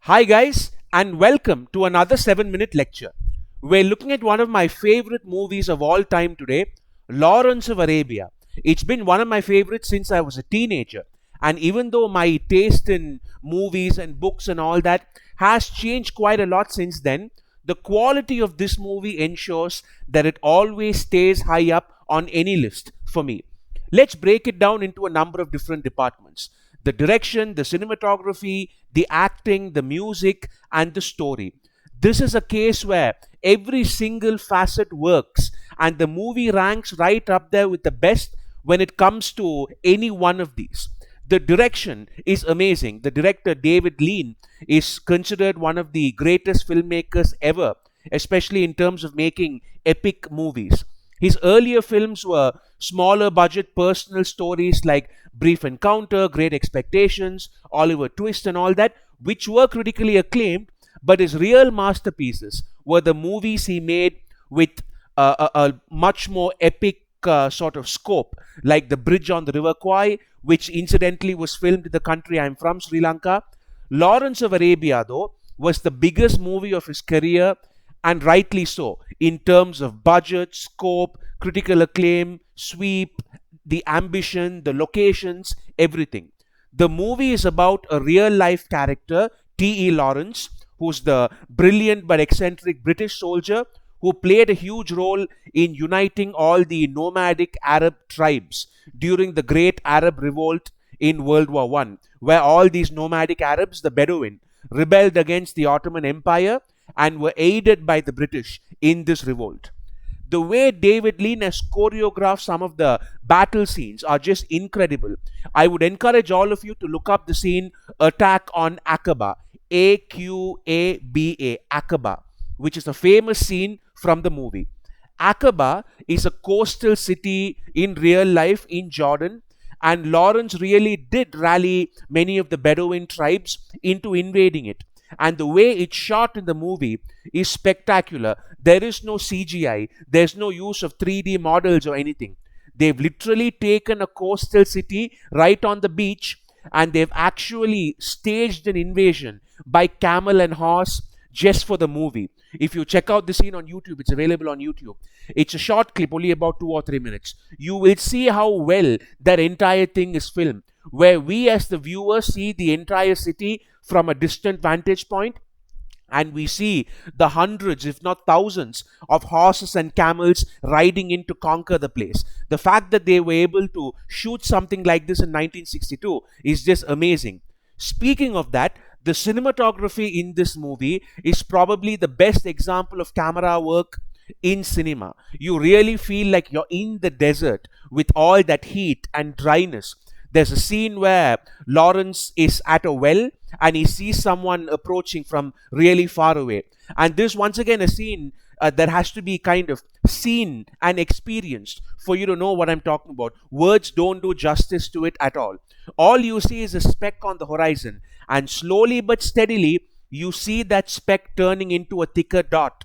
Hi, guys, and welcome to another 7-minute lecture. We're looking at one of my favorite movies of all time today, Lawrence of Arabia. It's been one of my favorites since I was a teenager, and even though my taste in movies and books and all that has changed quite a lot since then, the quality of this movie ensures that it always stays high up on any list for me. Let's break it down into a number of different departments: the direction, the cinematography, the acting, the music, and the story. This is a case where every single facet works, and the movie ranks right up there with the best when it comes to any one of these. The direction is amazing. The director, David Lean, is considered one of the greatest filmmakers ever, especially in terms of making epic movies. His earlier films were smaller budget personal stories like Brief Encounter, Great Expectations, Oliver Twist, and all that, which were critically acclaimed, but his real masterpieces were the movies he made with a much more epic sort of scope, like The Bridge on the River Kwai, which incidentally was filmed in the country I'm from, Sri Lanka. Lawrence of Arabia, though, was the biggest movie of his career, and rightly so, in terms of budget, scope, critical acclaim, sweep, the ambition, the locations, everything. The movie is about a real life character, T.E. Lawrence, who's the brilliant but eccentric British soldier who played a huge role in uniting all the nomadic Arab tribes during the Great Arab Revolt in World War I, where all these nomadic Arabs, the Bedouin, rebelled against the Ottoman Empire and were aided by the British in this revolt. The way David Lean has choreographed some of the battle scenes are just incredible. I would encourage all of you to look up the scene Attack on Aqaba, Aqaba, Aqaba, which is a famous scene from the movie. Aqaba is a coastal city in real life in Jordan, and Lawrence really did rally many of the Bedouin tribes into invading it. And the way it's shot in the movie is spectacular. There is no CGI, there's no use of 3D models or anything. They've literally taken a coastal city right on the beach, and they've actually staged an invasion by camel and horse just for the movie. If you check out the scene on YouTube, it's available on YouTube. It's a short clip, only about 2 or 3 minutes. You will see how well that entire thing is filmed, where we as the viewer see the entire city from a distant vantage point, and we see the hundreds, if not thousands, of horses and camels riding in to conquer the place. The fact that they were able to shoot something like this in 1962 is just amazing. Speaking of that, the cinematography in this movie is probably the best example of camera work in cinema. You really feel like you're in the desert with all that heat and dryness. There's a scene where Lawrence is at a well and he sees someone approaching from really far away. And this, once again, a scene that has to be kind of seen and experienced for you to know what I'm talking about. Words don't do justice to it at all. All you see is a speck on the horizon, and slowly but steadily, you see that speck turning into a thicker dot.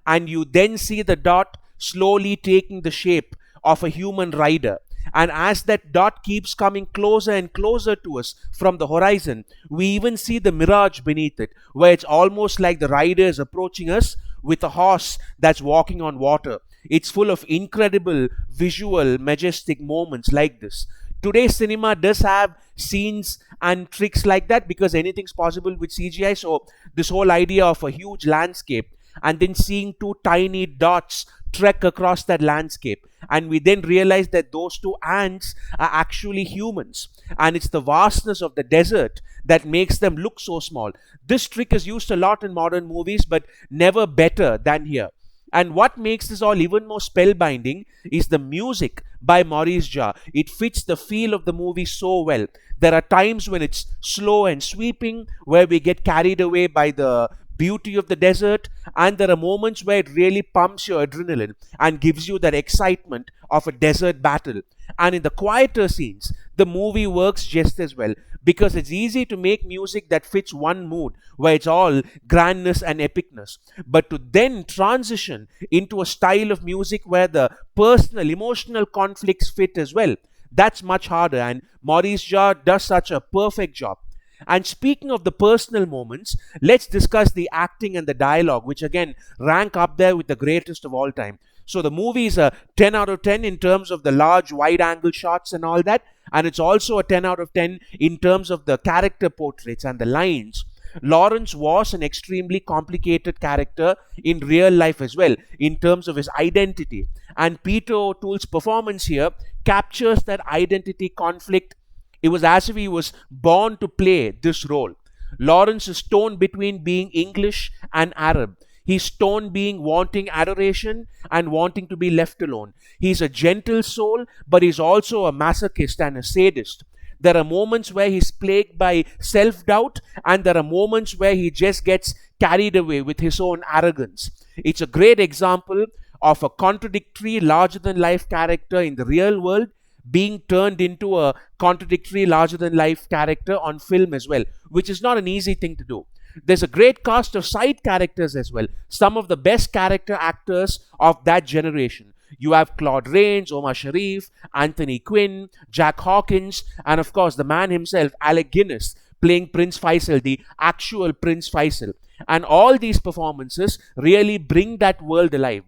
And you then see the dot slowly taking the shape of a human rider. And as that dot keeps coming closer and closer to us from the horizon, we even see the mirage beneath it, where it's almost like the rider is approaching us with a horse that's walking on water. It's full of incredible visual, majestic moments like this. Today's cinema does have scenes and tricks like that because anything's possible with CGI. So this whole idea of a huge landscape and then seeing two tiny dots trek across that landscape, and we then realize that those two ants are actually humans, and it's the vastness of the desert that makes them look so small. This trick is used a lot in modern movies, but never better than here. And what makes this all even more spellbinding is the music by Maurice Jarre. It fits the feel of the movie so well. There are times when it's slow and sweeping, where we get carried away by the beauty of the desert, and there are moments where it really pumps your adrenaline and gives you that excitement of a desert battle. And in the quieter scenes, the movie works just as well, because it's easy to make music that fits one mood where it's all grandness and epicness, but to then transition into a style of music where the personal emotional conflicts fit as well, that's much harder, and Maurice Jarre does such a perfect job. And speaking of the personal moments, let's discuss the acting and the dialogue, which again rank up there with the greatest of all time. So the movie is a 10 out of 10 in terms of the large wide angle shots and all that, and it's also a 10 out of 10 in terms of the character portraits and the lines. Lawrence was an extremely complicated character in real life as well, in terms of his identity. And Peter O'Toole's performance here captures that identity conflict. It was as if he was born to play this role. Lawrence is torn between being English and Arab. He's torn being wanting adoration and wanting to be left alone. He's a gentle soul, but he's also a masochist and a sadist. There are moments where he's plagued by self-doubt, and there are moments where he just gets carried away with his own arrogance. It's a great example of a contradictory, larger-than-life character in the real world being turned into a contradictory, larger-than-life character on film as well, which is not an easy thing to do. There's a great cast of side characters as well, some of the best character actors of that generation. You have Claude Rains, Omar Sharif, Anthony Quinn, Jack Hawkins, and of course the man himself, Alec Guinness, playing Prince Faisal, the actual Prince Faisal. And all these performances really bring that world alive.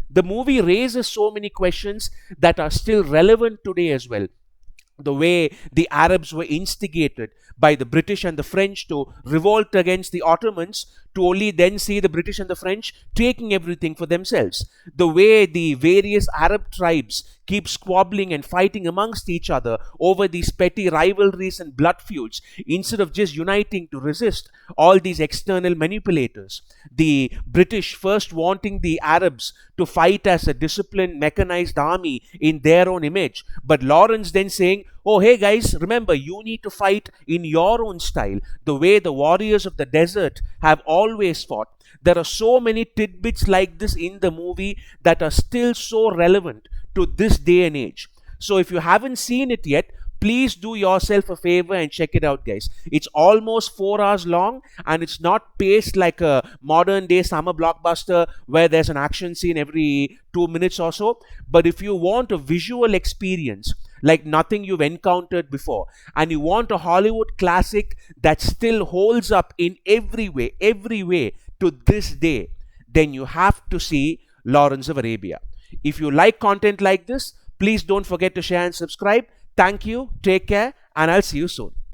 The movie raises so many questions that are still relevant today as well. The way the Arabs were instigated by the British and the French to revolt against the Ottomans, to only then see the British and the French taking everything for themselves. The way the various Arab tribes keep squabbling and fighting amongst each other over these petty rivalries and blood feuds, instead of just uniting to resist all these external manipulators. The British first wanting the Arabs to fight as a disciplined, mechanized army in their own image, but Lawrence then saying, oh, hey guys, remember, you need to fight in your own style, the way the warriors of the desert have always fought. There are so many tidbits like this in the movie that are still so relevant to this day and age. So if you haven't seen it yet, please do yourself a favor and check it out, guys. It's almost 4 hours long, and it's not paced like a modern day summer blockbuster where there's an action scene every 2 minutes or so. But if you want a visual experience like nothing you've encountered before, and you want a Hollywood classic that still holds up in every way to this day, then you have to see Lawrence of Arabia. If you like content like this, please don't forget to share and subscribe. Thank you, take care, and I'll see you soon.